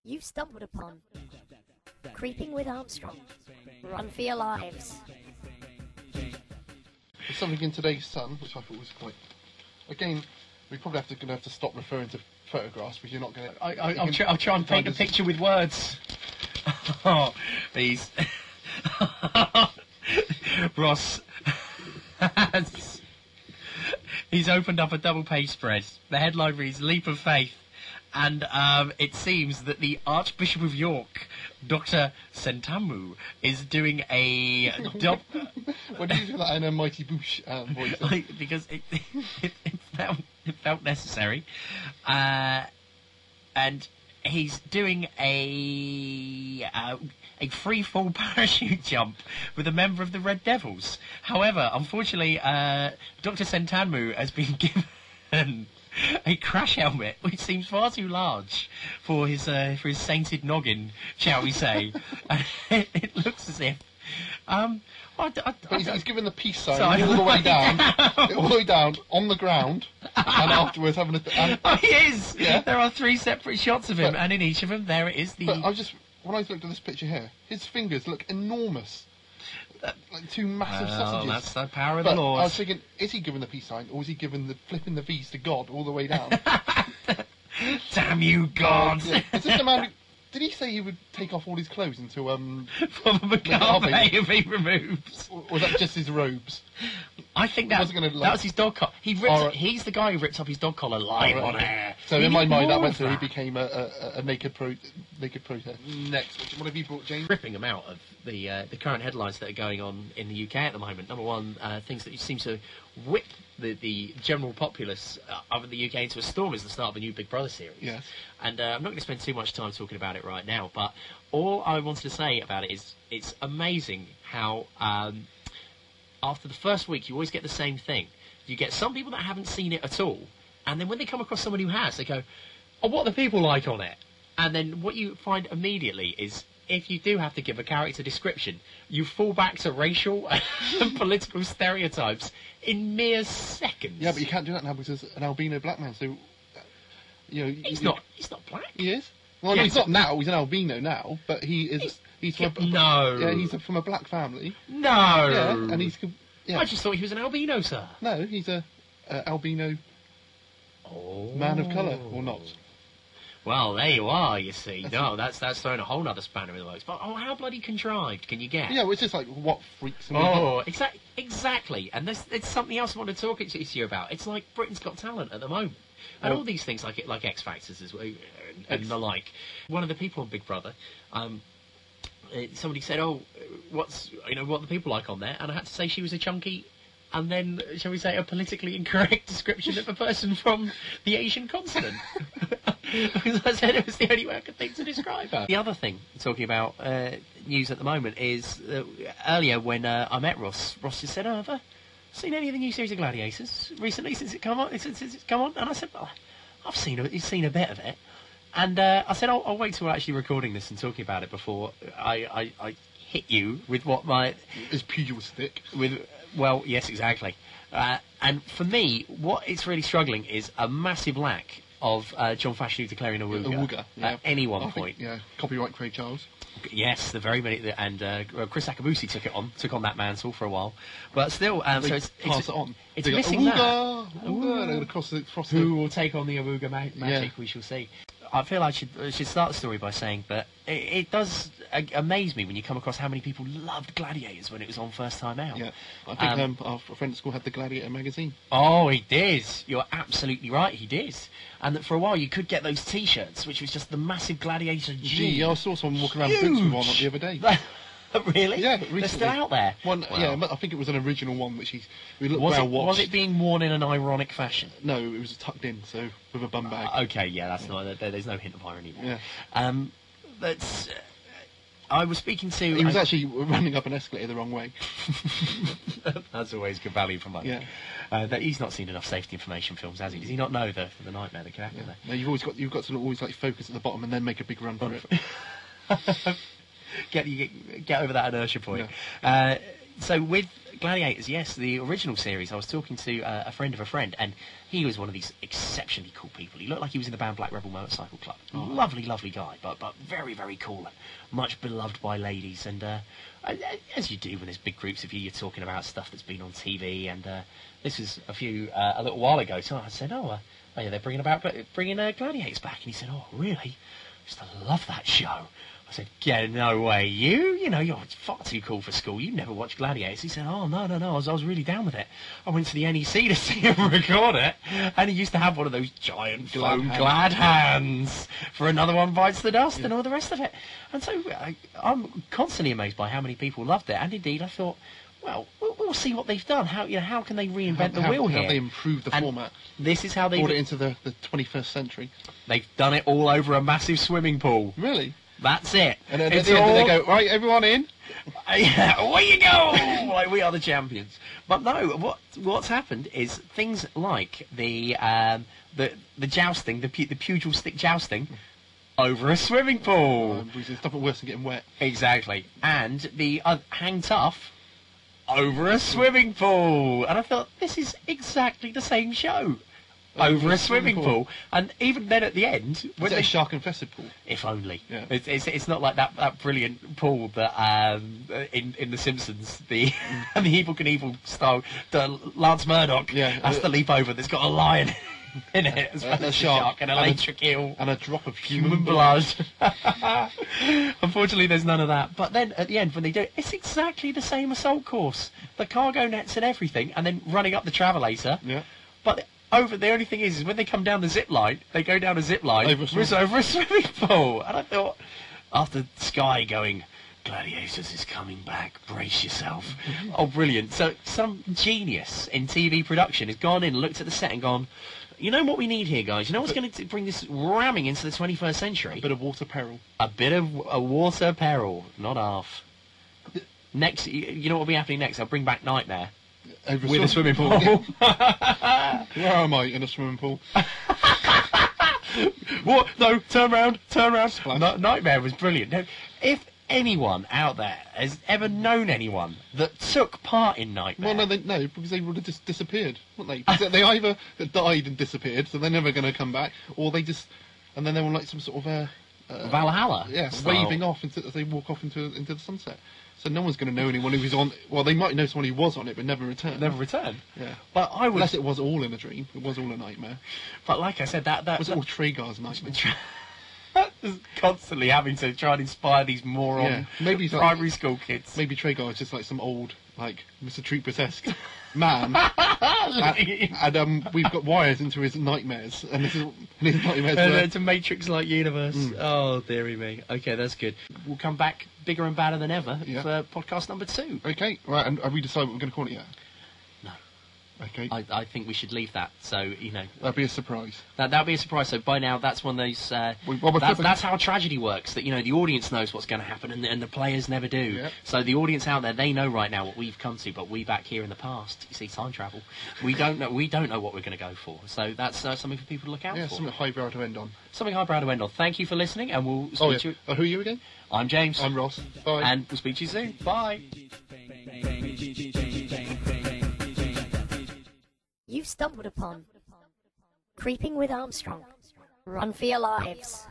You've stumbled upon Creeping with Armstrong. Run for your lives. There's something in today's Sun which I thought was quite. Again, we probably going to have to stop referring to photographs because you're not going to. I'll try and paint a picture with words. Oh, these. Ross. He's opened up a double-page spread. The headline reads "Leap of Faith," and it seems that the Archbishop of York, Dr. Sentamu, is doing a. What do you feel that in a Mighty Boosh voice? Because it felt necessary, and he's doing a free fall parachute jump with a member of the Red Devils. However, unfortunately, Dr. Sentanmu has been given a crash helmet which seems far too large for his sainted noggin, shall we say. It looks as if. He's given the peace sign all the way down, all the way down on the ground, and afterwards having a. Oh, he is. Yeah. There are 3 separate shots of him, and in each of them there it is the. But when I looked at this picture here, his fingers look enormous, like 2 massive sausages. That's the power of the Lord. I was thinking, is he giving the peace sign, or is he giving the flipping the V's to God all the way down? Damn you, God! Yeah. Is this the man who? Did he say he would take off all his clothes into Probably can't if he removes. Or was that just his robes? I think that was his dog collar. He's the guy who ripped up his dog collar live on air. So in my mind, that went through. He became a naked protest. Next, what have you brought, James? Ripping them out of the current headlines that are going on in the UK at the moment. Number one, things that seem to whip the general populace of the UK into a storm is the start of a new Big Brother series. Yes. And I'm not going to spend too much time talking about it right now, but all I wanted to say about it is it's amazing how after the first week you always get the same thing. You get some people that haven't seen it at all, and then when they come across someone who has, they go, "Oh, what are the people like on it?" And then what you find immediately is, if you do have to give a character description, you fall back to racial and political stereotypes in mere seconds. Yeah, but you can't do that now because there's an albino black man, so... He's not black. He is? Well, no, he's not now, he's an albino now, but he is... He's from from a black family. No! Yeah, and he's... Yeah. I just thought he was an albino, sir. No, he's a albino man of colour, or not. Well, there you are, you see. No, that's throwing a whole other spanner in the works. But, how bloody contrived can you get? Yeah, well, it's just like, what freaks me out. Exactly. And it's something else I want to talk to you about. It's like Britain's Got Talent at the moment. And all these things, like X Factors as well, and the like. One of the people on Big Brother, somebody said, what are the people like on there? And I had to say she was a chunky... And then, shall we say, a politically incorrect description of a person from the Asian continent. Because I said it was the only way I could think to describe her. The other thing, talking about news at the moment, is earlier when I met Ross just said, "Oh, have I seen any of the new series of Gladiators recently since it's come on?" And I said, "Well, I've seen a bit of it." And I said, I'll wait till we're actually recording this and talking about it before I hit you with what my... His pugil stick. Well, yes, exactly. And for me, what it's really struggling is a massive lack of John Fashanu declaring Awuga at any one point. Copyright Craig Charles. Yes, the very many, and Chris Akabusi took on that mantle for a while, but still, so it's pass it on. It's missing that. Awuga. Who will take on the Awuga magic? Yeah. We shall see. I feel I should start the story by saying that it does amaze me when you come across how many people loved Gladiators when it was on first time out. Yeah, I think our friend at school had the Gladiator magazine. Oh, he did. You're absolutely right, he did. And that for a while you could get those T-shirts, which was just the massive Gladiator G. Yeah, I saw someone walking around boots with one the other day. Really? Yeah, recently. They're still out there? Yeah, I think it was an original one which we looked was it being worn in an ironic fashion? No, it was tucked in, so with a bum bag. Okay, yeah, that's not. There's no hint of irony there. Yeah. That's. I was speaking to... He was actually running up an escalator the wrong way. That's always good value for money. Yeah. That he's not seen enough safety information films, has he? Does he not know the nightmare that can happen there? No, you've got to always like focus at the bottom and then make a big run for it. Get over that inertia point. So with Gladiators, yes, the original series, I was talking to a friend of a friend, and he was one of these exceptionally cool people. He looked like he was in the band Black Rebel Motorcycle Club. Lovely, lovely guy, but very, very cool and much beloved by ladies. And as you do when there's big groups of you, you're talking about stuff that's been on TV. And this was a little while ago. So I said, oh yeah, they're bringing Gladiators back. And he said, oh, really? I used to love that show. I said, yeah, no way, you know, you're far too cool for school. You never watched Gladiators. He said, oh, no, I was really down with it. I went to the NEC to see him record it, and he used to have one of those giant foam glad hands for Another One Bites the Dust and all the rest of it. And so I'm constantly amazed by how many people loved it, and indeed I thought, well, we'll see what they've done. How can they reinvent the wheel here? How they improved the format. This is how they brought it into the 21st century. They've done it all over a massive swimming pool. Really? That's it. And then at the end they go, right, everyone in? Yeah, away you go! Like, we are the champions. But no, what's happened is things like the jousting, the pugil stick jousting, over a swimming pool. Which is nothing worse than getting wet. Exactly. And the hang tough over a swimming pool. And I thought, this is exactly the same show. Over a swimming pool. And even then at the end... Was it a shark-infested pool? If only. Yeah. It's not like that brilliant pool that in The Simpsons, the Evel Knievel style, Lance Murdoch has to leap over that's got a lion in it, as well as a shark and an electric eel. And a drop of human blood. Unfortunately, there's none of that. But then, at the end, when they do it, it's exactly the same assault course. The cargo nets and everything, and then running up the travelator. Yeah. But the only thing is when they come down the zip line, they go down a zip line over a swimming pool. And I thought, after Sky going, Gladiators is coming back, brace yourself. Oh, brilliant. So some genius in TV production has gone in, looked at the set and gone, you know what we need here, guys? You know what's going to bring this ramming into the 21st century? A bit of water peril. A bit of water peril, not half. Next, you know what will be happening next? I'll bring back Knightmare. With a swimming pool. Where am I? In a swimming pool? What? No, turn round. Knightmare was brilliant. Now, if anyone out there has ever known anyone that took part in Knightmare... Well, no, because they would have just disappeared, wouldn't they? They either died and disappeared, so they're never going to come back, or they just... And then they were like some sort of... Valhalla. Yes, waving off as they walk off into the sunset. So no one's going to know anyone who was on... Well, they might know someone who was on it, but never returned. Yeah. But I would... Unless it was all in a dream. It was all a nightmare. But like I said, that was all Traegar's nightmare. Constantly having to try and inspire these moron maybe primary school kids. Maybe Traegar is just like some old, like, Mr. Treeper-esque man. and we've got wires into his nightmares. And his nightmares it's a Matrix-like universe. Oh, dearie me. Okay, that's good. We'll come back bigger and badder than ever for podcast number 2. Okay, right, and have we decided what we're going to call it yet? No. Okay. I think we should leave that, so, you know... That'd be a surprise. That'd be a surprise, so by now that's one of those... that's how tragedy works, that, you know, the audience knows what's going to happen and the players never do. Yep. So the audience out there, they know right now what we've come to, but we back here in the past, you see, time travel, we don't know what we're going to go for. So that's something for people to look out for. Yeah, something highbrow to end on. Something highbrow to end on. Thank you for listening, and we'll speak to you... who are you again? I'm James. I'm Ross. Bye. And we'll speak to you soon. Bye. You've stumbled upon Creeping with Armstrong. Run for your lives.